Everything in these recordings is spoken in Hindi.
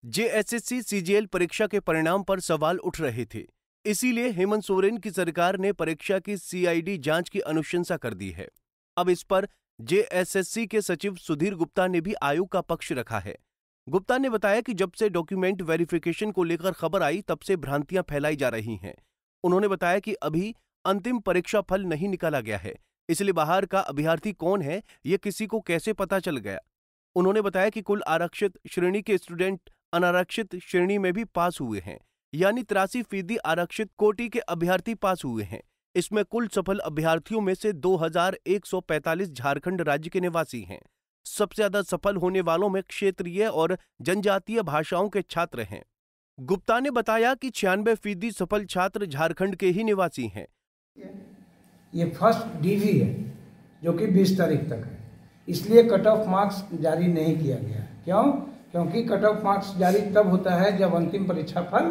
जेएसएससी सीजीएल परीक्षा के परिणाम पर सवाल उठ रहे थे। इसीलिए हेमंत सोरेन की सरकार ने परीक्षा की सीआईडी जांच की अनुशंसा कर दी है। अब इस पर जेएसएससी के सचिव सुधीर गुप्ता ने भी आयोग का पक्ष रखा है। गुप्ता ने बताया कि जब से डॉक्यूमेंट वेरिफिकेशन को लेकर खबर आई तब से भ्रांतियां फैलाई जा रही हैं। उन्होंने बताया कि अभी अंतिम परीक्षा फल नहीं निकाला गया है, इसलिए बाहर का अभ्यर्थी कौन है ये किसी को कैसे पता चल गया। उन्होंने बताया कि कुल आरक्षित श्रेणी के स्टूडेंट अनारक्षित श्रेणी में भी पास हुए हैं, यानी 83% आरक्षित कोटि के अभ्यर्थी पास हुए हैं। इसमें कुल सफल अभ्यर्थियों में से 2145 झारखंड राज्य के निवासी हैं। सबसे ज्यादा सफल होने वालों में क्षेत्रीय और जनजातीय भाषाओं के छात्र हैं। गुप्ता ने बताया कि 96% सफल छात्र झारखंड के ही निवासी हैं। ये फर्स्ट डीवी है जो कि 20 तारीख तक है, इसलिए कट ऑफ मार्क्स जारी नहीं किया गया। क्यों? क्योंकि कट ऑफ मार्क्स जारी तब होता है जब अंतिम परीक्षा फल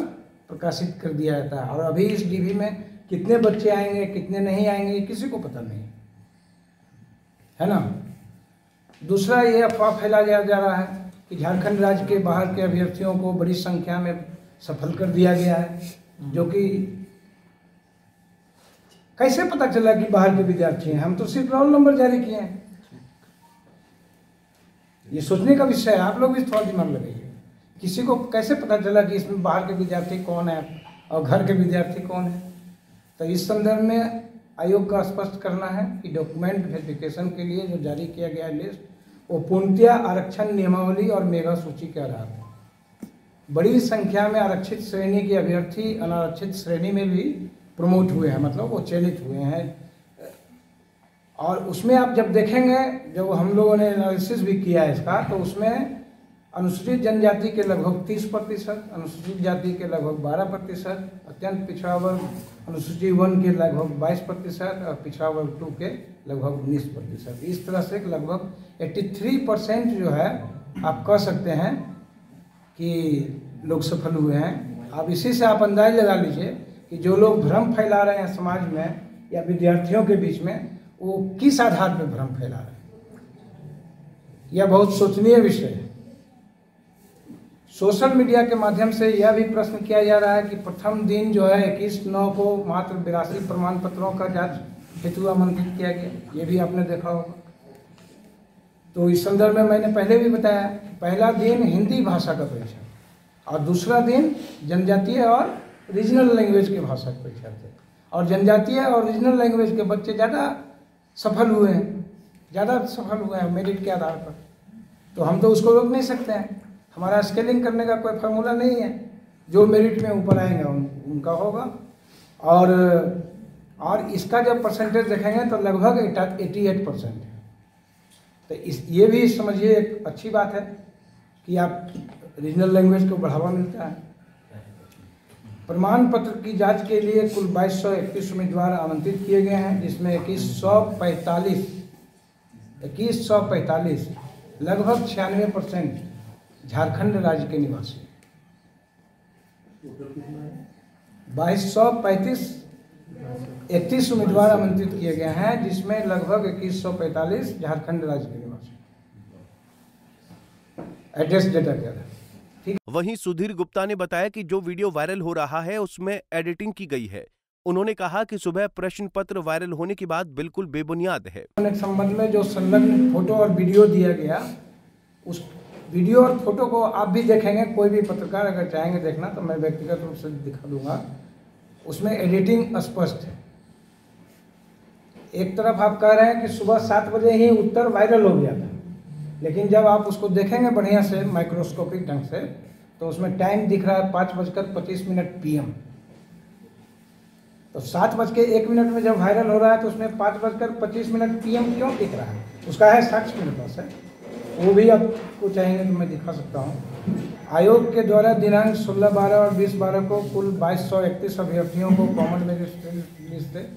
प्रकाशित कर दिया जाता है, और अभी इस डीवी में कितने बच्चे आएंगे कितने नहीं आएंगे किसी को पता नहीं है ना। दूसरा, ये अफवाह फैलाया जा रहा है कि झारखंड राज्य के बाहर के अभ्यर्थियों को बड़ी संख्या में सफल कर दिया गया है, जो कि कैसे पता चला कि बाहर के विद्यार्थी हैं? हम तो सिर्फ रोल नंबर जारी किए हैं। ये सोचने का विषय है, आप लोग भी थोड़ा दिमाग लगाइए। किसी को कैसे पता चला कि इसमें बाहर के विद्यार्थी कौन है और घर के विद्यार्थी कौन है? तो इस संदर्भ में आयोग का स्पष्ट करना है कि डॉक्यूमेंट वेरिफिकेशन के लिए जो जारी किया गया लिस्ट वो पूर्णतया आरक्षण नियमावली और मेगा सूची के आधार पर बड़ी संख्या में आरक्षित श्रेणी के अभ्यर्थी अनारक्षित श्रेणी में भी प्रमोट हुए हैं, मतलब वो चयनित हुए हैं। और उसमें आप जब देखेंगे, जब हम लोगों ने एनालिसिस भी किया है इसका, तो उसमें अनुसूचित जनजाति के लगभग 30%, अनुसूचित जाति के लगभग 12%, अत्यंत पिछड़ा वर्ग अनुसूची 1 के लगभग 22% और पिछड़ा वर्ग 2 के लगभग 19%। इस तरह से लगभग 83% जो है आप कह सकते हैं कि लोग सफल हुए हैं। अब इसी से आप अंदाज लगा लीजिए कि जो लोग भ्रम फैला रहे हैं समाज में या विद्यार्थियों के बीच में, वो किस आधार पर भ्रम फैला रहे हैं। यह बहुत सोचनीय विषय है। सोशल मीडिया के माध्यम से यह भी प्रश्न किया जा रहा है कि प्रथम दिन जो है 21/9 को मात्र 82 प्रमाण पत्रों का जांच हेतु आमंत्रित किया गया। ये भी आपने देखा होगा। तो इस संदर्भ में मैंने पहले भी बताया, पहला दिन हिंदी भाषा का परीक्षा और दूसरा दिन जनजातीय और रीजनल लैंग्वेज के भाषा के परीक्षा थे, और जनजातीय और रीजनल लैंग्वेज के बच्चे ज़्यादा सफल हुए हैं मेरिट के आधार पर। तो हम तो उसको रोक नहीं सकते हैं, हमारा स्केलिंग करने का कोई फार्मूला नहीं है। जो मेरिट में ऊपर आएंगे उनका होगा। और इसका जब परसेंटेज देखेंगे तो लगभग 88% है। तो ये भी समझिए एक अच्छी बात है कि आप रीजनल लैंग्वेज को बढ़ावा मिलता है। प्रमाण पत्र की जांच के लिए कुल 2231 उम्मीदवार आमंत्रित किए गए हैं, जिसमें 2145 लगभग 96% झारखंड राज्य के निवासी। 2235 उम्मीदवार आमंत्रित किए गए हैं, जिसमें लगभग 2145 झारखंड राज्य के निवासी। एड्रेस डेटा क्या है। वहीं सुधीर गुप्ता ने बताया कि जो वीडियो वायरल हो रहा है उसमें एडिटिंग की गई है। उन्होंने कहा कि सुबह प्रश्न पत्र वायरल होने की बात बिल्कुल बेबुनियाद है। संबंध में जो संलग्न फोटो और वीडियो दिया गया, उस वीडियो और फोटो को आप भी देखेंगे, कोई भी पत्रकार अगर चाहेंगे देखना तो मैं व्यक्तिगत रूप से दिखा दूंगा। उसमें एडिटिंग स्पष्ट है। एक तरफ आप कह रहे हैं कि सुबह 7 बजे ही उत्तर वायरल हो गया था, लेकिन जब आप उसको देखेंगे बढ़िया से माइक्रोस्कोपिक ढंग से तो उसमें टाइम दिख रहा है 5:25 PM। तो 7:01 में जब वायरल हो रहा है तो उसमें 5:25 PM क्यों दिख रहा है? उसका है साक्ष्य मेरे पास है, वो भी आपको चाहेंगे तो मैं दिखा सकता हूँ। आयोग के द्वारा दिनांक 16/12 और 20/12 को कुल 2231 अभ्यर्थियों को कॉमन मेरिट लिस्ट से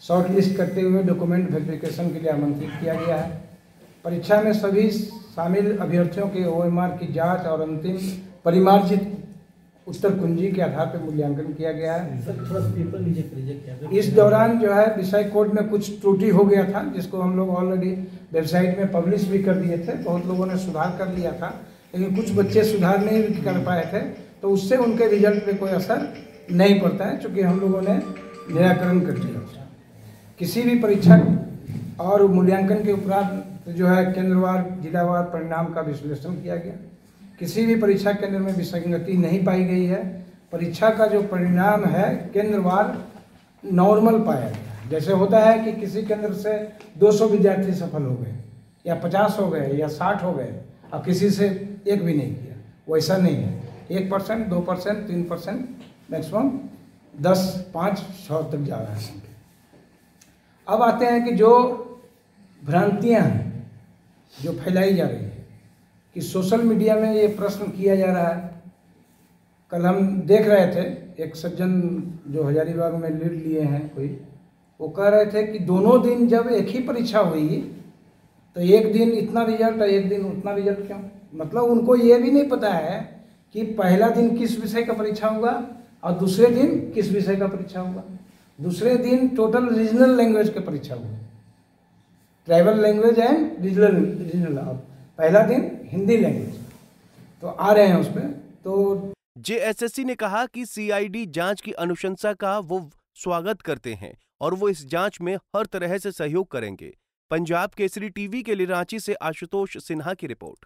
शॉर्ट लिस्ट करते हुए डॉक्यूमेंट वेरिफिकेशन के लिए आमंत्रित किया गया है। परीक्षा में सभी शामिल अभ्यर्थियों के OMR की जांच और अंतिम परिमार्जित उत्तर कुंजी के आधार पर मूल्यांकन किया गया है। इस दौरान जो है विषय कोड में कुछ त्रुटि हो गया था, जिसको हम लोग ऑलरेडी वेबसाइट में पब्लिश भी कर दिए थे। बहुत लोगों ने सुधार कर लिया था, लेकिन कुछ बच्चे सुधार नहीं कर पाए थे, तो उससे उनके रिजल्ट पे कोई असर नहीं पड़ता है, क्योंकि हम लोगों ने निराकरण कर दिया उसका। किसी भी परीक्षा और मूल्यांकन के उपरांत जो है केंद्रवार जिलावार परिणाम का विश्लेषण किया गया। किसी भी परीक्षा केंद्र में विसंगति नहीं पाई गई है। परीक्षा का जो परिणाम है केंद्रवार नॉर्मल पाया गया। जैसे होता है कि किसी केंद्र से 200 विद्यार्थी सफल हो गए या 50 हो गए या 60 हो गए और किसी से एक भी नहीं किया, वैसा नहीं है। 1%, 2%, 3%, मैक्सिमम 10, 5, 100 तक जा रहा है। अब आते हैं कि जो भ्रांतियां हैं जो फैलाई जा रही है कि सोशल मीडिया में ये प्रश्न किया जा रहा है। कल हम देख रहे थे एक सज्जन जो हजारीबाग में लीड लिए हैं कोई, वो कह रहे थे कि दोनों दिन जब एक ही परीक्षा हुई तो एक दिन इतना रिजल्ट और एक दिन उतना रिजल्ट क्यों? मतलब उनको ये भी नहीं पता है कि पहला दिन किस विषय का परीक्षा होगा और दूसरे दिन किस विषय का परीक्षा होगा। दूसरे दिन टोटल रीजनल लैंग्वेज के परीक्षा हुआ, ट्राइबल लैंग्वेज एंड रीजनल। पहला दिन हिंदी लैंग्वेज, तो आ रहे हैं उसमें। तो जेएसएससी ने कहा कि सीआईडी जांच की अनुशंसा का वो स्वागत करते हैं और वो इस जांच में हर तरह से सहयोग करेंगे। पंजाब केसरी टीवी के लिए रांची से आशुतोष सिन्हा की रिपोर्ट।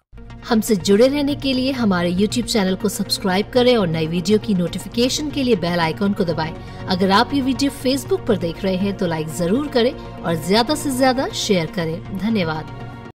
हमसे जुड़े रहने के लिए हमारे YouTube चैनल को सब्सक्राइब करें और नई वीडियो की नोटिफिकेशन के लिए बेल आइकॉन को दबाएं। अगर आप ये वीडियो Facebook पर देख रहे हैं तो लाइक जरूर करें और ज्यादा से ज्यादा शेयर करें। धन्यवाद।